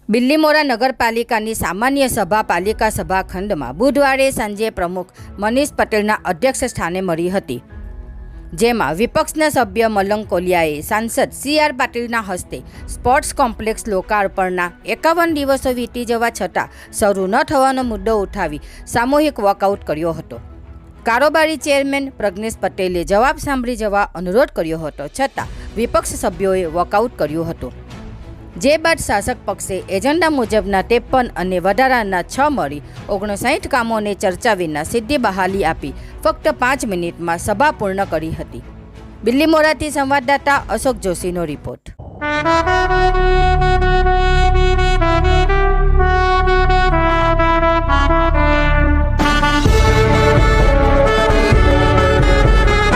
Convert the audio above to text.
બિલ્લીમોરા નગરપાલિકાની સામાન્ય સભા પાલિકા સભાખંડમાં બુધવારે સાંજે પ્રમુખ મનીષ પટેલના અધ્યક્ષ સ્થાને મળી હતી, જેમાં વિપક્ષના સભ્ય મલંગ કોલિયાએ સાંસદ CR પાટીલના હસ્તે સ્પોર્ટ્સ કોમ્પ્લેક્સ લોકાર્પણના 51 દિવસો વીતી જવા છતાં શરૂ ન થવાનો મુદ્દો ઉઠાવી સામૂહિક વોકઆઉટ કર્યો હતો. કારોબારી ચેરમેન પ્રજ્ઞેશ પટેલે જવાબ સાંભળી જવા અનુરોધ કર્યો હતો, છતાં વિપક્ષ સભ્યોએ વોકઆઉટ કર્યું હતું. જે બાદ શાસક પક્ષે એજન્ડા મુજબના 53 અને વધારાના 6 મળી 59 કામોને ચર્ચા વિના સીધી બહાલી આપી ફક્ત 5 મિનિટમાં સભા પૂર્ણ કરી હતી. બિલ્લીમોરાથી સંવાદદાતા અશોક જોશીનો રિપોર્ટ.